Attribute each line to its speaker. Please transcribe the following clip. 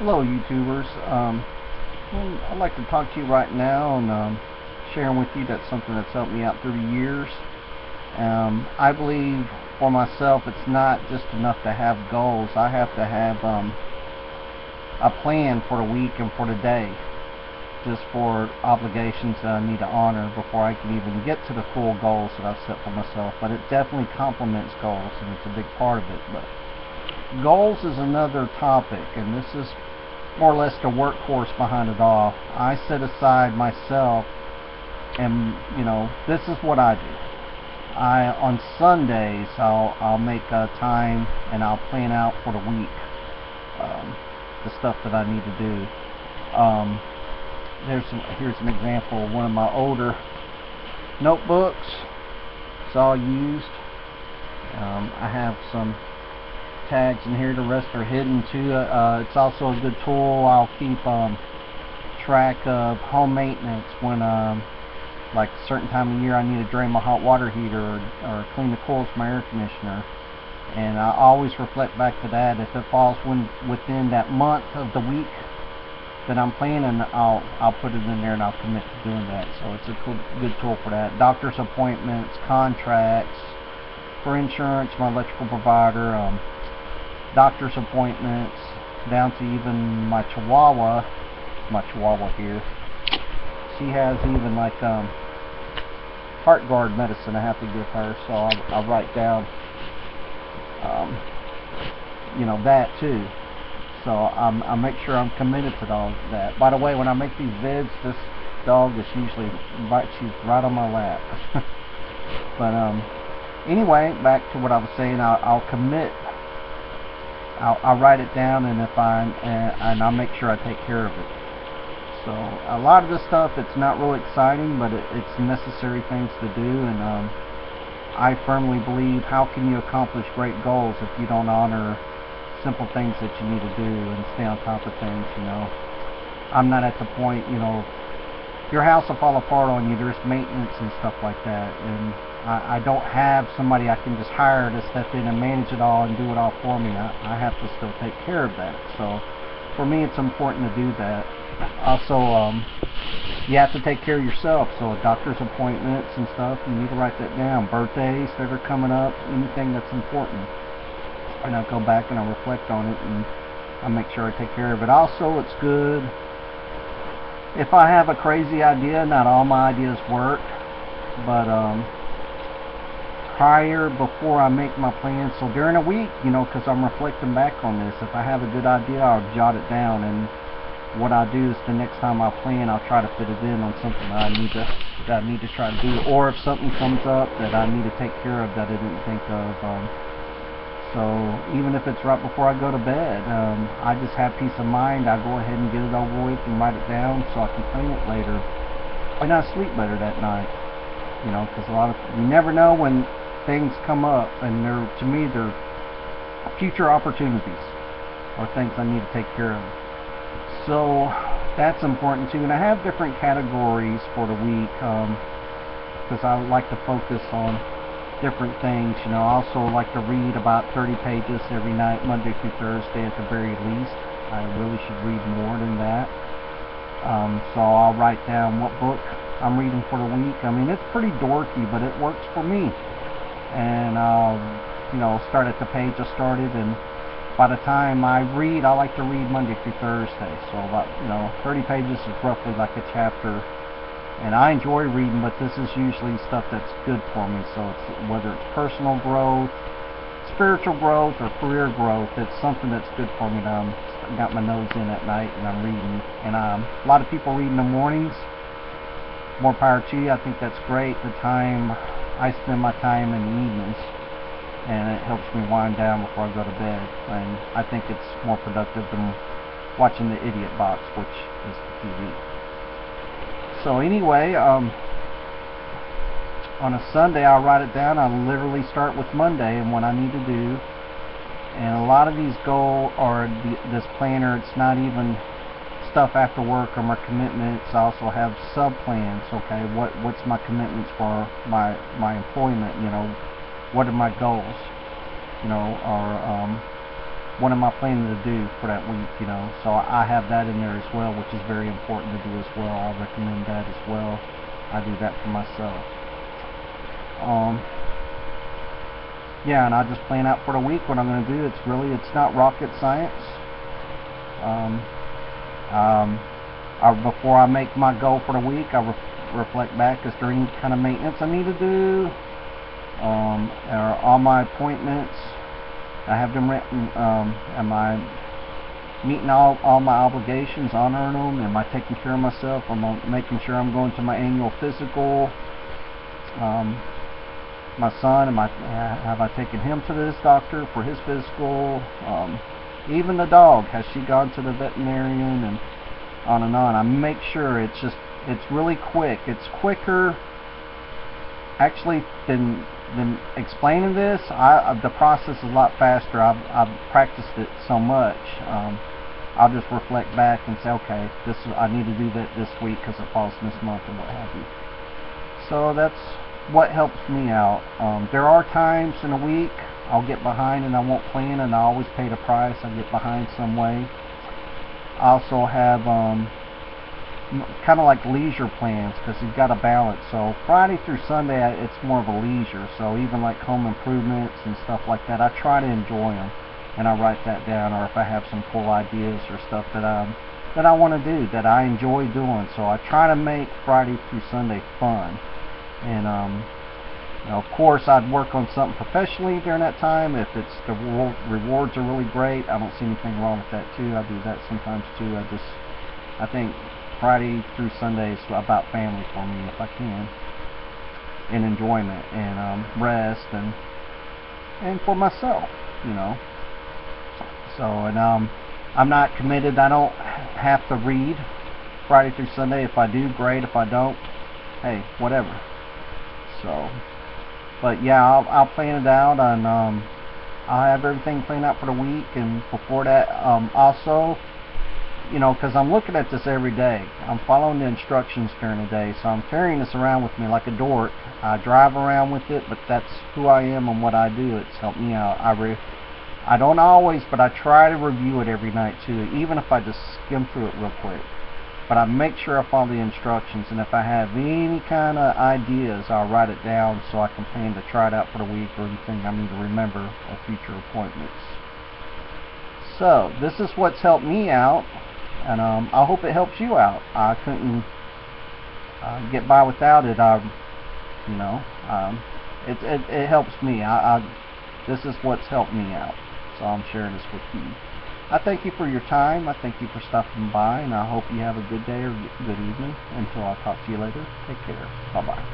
Speaker 1: Hello, YouTubers. I'd like to talk to you right now and sharing with you that's something that's helped me out through the years. I believe for myself it's not just enough to have goals. I have to have a plan for the week and for the day, just for obligations that I need to honor before I can even get to the full goals that I've set for myself. But it definitely complements goals, and it's a big part of it. But goals is another topic, and this is more or less the workhorse behind it all. I set aside myself, and this is what I do. On Sundays I'll make a time and I'll plan out for the week the stuff that I need to do. Here's an example of one of my older notebooks. It's all used. I have some tags in here. The rest are hidden too. It's also a good tool. I'll keep track of home maintenance when like a certain time of year I need to drain my hot water heater or clean the coils of my air conditioner, and I always reflect back to that. If it falls within that month of the week that I'm planning, I'll put it in there and I'll commit to doing that. So it's a good tool for that. Doctor's appointments, contracts, for insurance, my electrical provider, doctor's appointments, down to even my chihuahua here. She has even like HeartGard medicine I have to give her, so I'll write down that too. So I make sure I'm committed to all that. By the way, when I make these vids, this dog is usually she's right on my lap. But anyway, back to what I was saying. I'll commit. I'll write it down, and I'll make sure I take care of it. So a lot of this stuff, it's not really exciting, but it's necessary things to do. And I firmly believe, how can you accomplish great goals if you don't honor simple things that you need to do and stay on top of things? I'm not at the point, your house will fall apart on you. There's maintenance and stuff like that, and I don't have somebody I can just hire to step in and manage it all and do it all for me. I have to still take care of that. So for me, it's important to do that. Also, you have to take care of yourself. So doctor's appointments and stuff, you need to write that down. Birthdays that are coming up, anything that's important. And I go back and I reflect on it, and I make sure I take care of it. Also, it's good if I have a crazy idea. Not all my ideas work, but before I make my plan, so during a week, because I'm reflecting back on this, if I have a good idea, I'll jot it down, and what I do is the next time I plan, I'll try to fit it in on something that I need to try to do, or if something comes up that I need to take care of that I didn't think of. So even if it's right before I go to bed, I just have peace of mind. I go ahead and get it over with and write it down so I can plan it later, and I sleep better that night. Because you never know when things come up, and to me they're future opportunities or things I need to take care of. So that's important too. And I have different categories for the week, because I like to focus on different things. I also like to read about 30 pages every night, Monday through Thursday at the very least. I really should read more than that. So I'll write down what book I'm reading for the week. I mean, it's pretty dorky, but it works for me. And I'll start at the page I started, and by the time I read, I like to read Monday through Thursday. So about 30 pages is roughly like a chapter. And I enjoy reading, but this is usually stuff that's good for me. So it's whether it's personal growth, spiritual growth, or career growth, it's something that's good for me. That I got my nose in at night and I'm reading. And a lot of people read in the mornings. More power to you. I think that's great. I spend my time in the evenings, and it helps me wind down before I go to bed. And I think it's more productive than watching the Idiot Box, which is the TV. So anyway, on a Sunday I'll write it down. I literally start with Monday and what I need to do. And a lot of these this planner, it's not even stuff after work or my commitments. I also have sub plans. Okay, what's my commitments for my employment? What are my goals? Or what am I planning to do for that week, you know. So I have that in there as well, which is very important to do as well. I recommend that as well. I do that for myself. Yeah, and I just plan out for the week what I'm going to do. It's not rocket science. Before I make my goal for the week, I reflect back, is there any kind of maintenance I need to do? Are all my appointments, I have them written, am I meeting all my obligations, honoring them? Am I taking care of myself? Am I making sure I'm going to my annual physical? My son, have I taken him to this doctor for his physical? Even the dog, has she gone to the veterinarian? And on and on. I make sure it's really quick. It's quicker actually than explaining this. The process is a lot faster. I've practiced it so much. I'll just reflect back and say, okay, I need to do that this week because it falls in this month or what have you. So that's what helps me out. There are times in a week I'll get behind and I won't plan, and I always pay the price. I get behind some way. I also have kind of like leisure plans, because you've got to balance. So Friday through Sunday it's more of a leisure. So even like home improvements and stuff like that, I try to enjoy them, and I write that down. Or if I have some cool ideas or stuff that I want to do that I enjoy doing, so I try to make Friday through Sunday fun. And you know, of course I'd work on something professionally during that time. If it's the rewards are really great, I don't see anything wrong with that too. I do that sometimes too. I think Friday through Sunday is about family for me, if I can, and enjoyment, and rest, and for myself, you know. So, and I'm not committed. I don't have to read Friday through Sunday. If I do, great. If I don't, hey, whatever. So, but yeah, I'll plan it out, and I'll have everything planned out for the week. And before that, also, you know, because I'm looking at this every day, I'm following the instructions during the day, so I'm carrying this around with me like a dork. I drive around with it, but that's who I am and what I do. It's helped me out. I don't always, but I try to review it every night too, even if I just skim through it real quick. But I make sure I follow the instructions, and if I have any kind of ideas, I'll write it down so I can plan to try it out for the week, or anything I need to remember of future appointments. So this is what's helped me out, and I hope it helps you out. I couldn't get by without it. You know, it helps me. This is what's helped me out, so I'm sharing this with you. I thank you for your time. I thank you for stopping by, and I hope you have a good day or good evening. Until I talk to you later, take care. Bye-bye.